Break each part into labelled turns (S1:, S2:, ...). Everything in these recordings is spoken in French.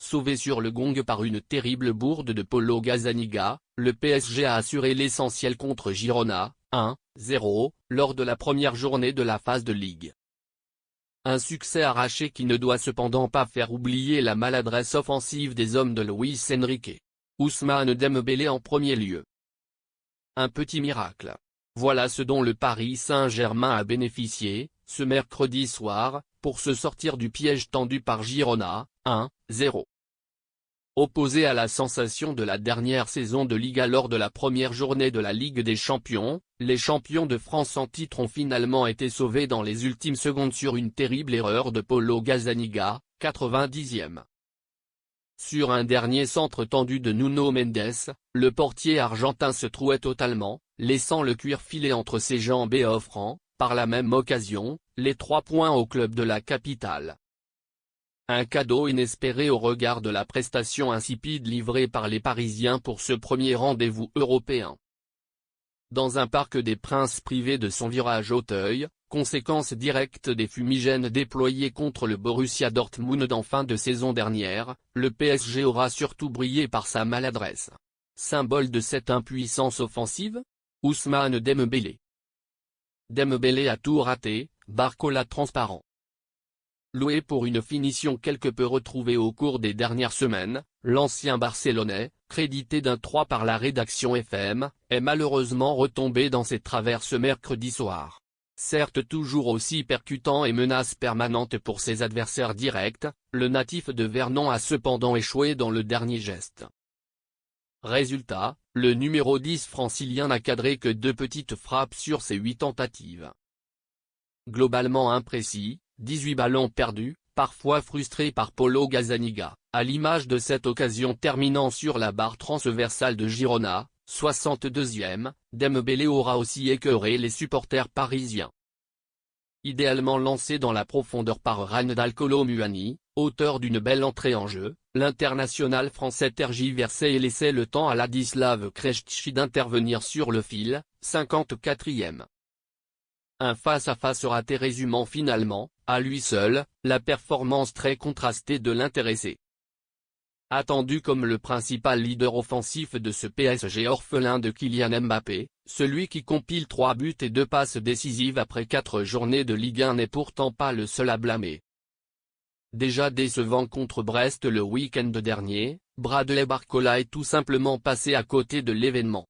S1: sauvé sur le gong par une terrible bourde de Paulo Gazzaniga, le PSG a assuré l'essentiel contre Girona, 1-0, lors de la première journée de la phase de Ligue. Un succès arraché qui ne doit cependant pas faire oublier la maladresse offensive des hommes de Luis Enrique. Ousmane Dembélé en premier lieu. Un petit miracle. Voilà ce dont le Paris Saint-Germain a bénéficié, ce mercredi soir, pour se sortir du piège tendu par Girona, 1-0. Opposé à la sensation de la dernière saison de Liga lors de la première journée de la Ligue des Champions, les champions de France en titre ont finalement été sauvés dans les ultimes secondes sur une terrible erreur de Paulo Gazzaniga, 90e. Sur un dernier centre tendu de Nuno Mendes, le portier argentin se trouait totalement, laissant le cuir filer entre ses jambes et offrant, par la même occasion, les 3 points au club de la capitale. Un cadeau inespéré au regard de la prestation insipide livrée par les Parisiens pour ce premier rendez-vous européen. Dans un parc des Princes privé de son virage Auteuil, conséquence directe des fumigènes déployés contre le Borussia Dortmund en fin de saison dernière, le PSG aura surtout brillé par sa maladresse. Symbole de cette impuissance offensive ? Ousmane Dembélé. Dembélé a tout raté, Barcola transparent. Loué pour une finition quelque peu retrouvée au cours des dernières semaines, l'ancien Barcelonais, crédité d'un 3 par la rédaction FM, est malheureusement retombé dans ses travers ce mercredi soir. Certes toujours aussi percutant et menace permanente pour ses adversaires directs, le natif de Vernon a cependant échoué dans le dernier geste. Résultat, le numéro 10 francilien n'a cadré que 2 petites frappes sur ses 8 tentatives. Globalement imprécis, 18 ballons perdus, parfois frustrés par Paulo Gazzaniga, à l'image de cette occasion terminant sur la barre transversale de Girona, 62e, Dembélé aura aussi écœuré les supporters parisiens. Idéalement lancé dans la profondeur par Randal Kolo Muani, auteur d'une belle entrée en jeu, l'international français tergiversait et laissait le temps à Ladislav Krejci d'intervenir sur le fil, 54e. Un face-à-face raté résumant finalement, à lui seul, la performance très contrastée de l'intéressé. Attendu comme le principal leader offensif de ce PSG orphelin de Kylian Mbappé, celui qui compile 3 buts et 2 passes décisives après 4 journées de Ligue 1 n'est pourtant pas le seul à blâmer. Déjà décevant contre Brest le week-end dernier, Bradley Barcola est tout simplement passé à côté de l'événement.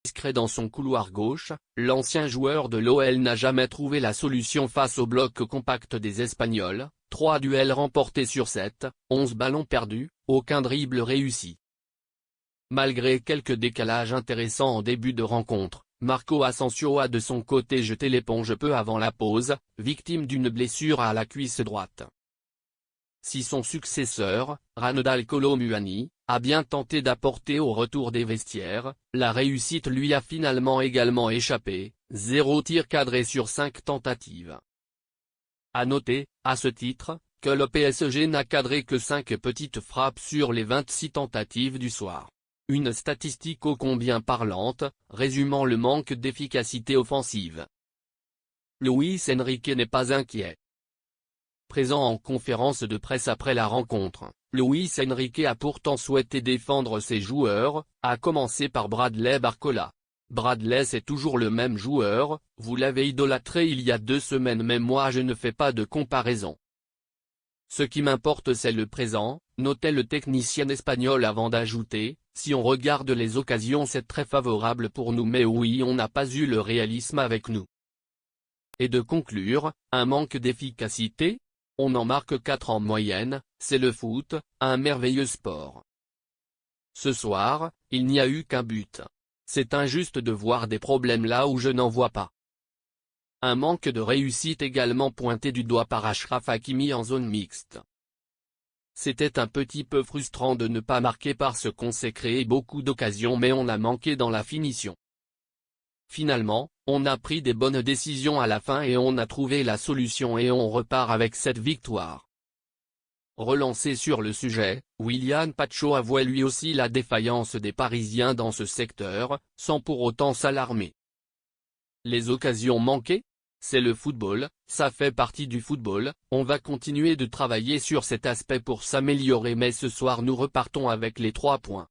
S1: Discret dans son couloir gauche, l'ancien joueur de l'OL n'a jamais trouvé la solution face au bloc compact des Espagnols, 3 duels remportés sur 7, 11 ballons perdus, aucun dribble réussi. Malgré quelques décalages intéressants en début de rencontre, Marco Asensio a de son côté jeté l'éponge peu avant la pause, victime d'une blessure à la cuisse droite. Si son successeur, Randal Kolo Muani, a bien tenté d'apporter au retour des vestiaires, la réussite lui a finalement également échappé, 0 tir cadré sur 5 tentatives. À noter, à ce titre, que le PSG n'a cadré que 5 petites frappes sur les 26 tentatives du soir. Une statistique ô combien parlante, résumant le manque d'efficacité offensive. Luis Enrique n'est pas inquiet. Présent en conférence de presse après la rencontre, Luis Enrique a pourtant souhaité défendre ses joueurs, à commencer par Bradley Barcola. Bradley c'est toujours le même joueur, vous l'avez idolâtré il y a 2 semaines mais moi je ne fais pas de comparaison. Ce qui m'importe c'est le présent, notait le technicien espagnol avant d'ajouter, si on regarde les occasions c'est très favorable pour nous mais oui on n'a pas eu le réalisme avec nous. Et de conclure, un manque d'efficacité ? On en marque 4 en moyenne, c'est le foot, un merveilleux sport. Ce soir, il n'y a eu qu'un but. C'est injuste de voir des problèmes là où je n'en vois pas. Un manque de réussite également pointé du doigt par Achraf Hakimi en zone mixte. C'était un petit peu frustrant de ne pas marquer parce qu'on s'est créé beaucoup d'occasions mais on a manqué dans la finition. Finalement, on a pris des bonnes décisions à la fin et on a trouvé la solution et on repart avec cette victoire. Relancé sur le sujet, Willian Pacho avouait lui aussi la défaillance des Parisiens dans ce secteur, sans pour autant s'alarmer. Les occasions manquées ? C'est le football, ça fait partie du football, on va continuer de travailler sur cet aspect pour s'améliorer mais ce soir nous repartons avec les 3 points.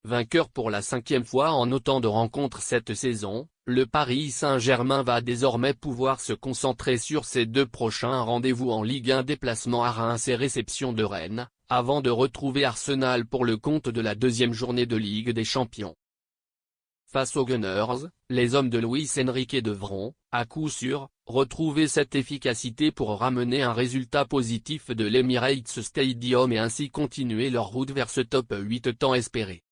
S1: Vainqueur pour la 5e fois en autant de rencontres cette saison, le Paris Saint-Germain va désormais pouvoir se concentrer sur ses 2 prochains rendez-vous en Ligue 1, déplacement à Reims et réception de Rennes, avant de retrouver Arsenal pour le compte de la 2e journée de Ligue des Champions. Face aux Gunners, les hommes de Luis Enrique devront, à coup sûr, retrouver cette efficacité pour ramener un résultat positif de l'Emirates Stadium et ainsi continuer leur route vers ce top 8 tant espéré.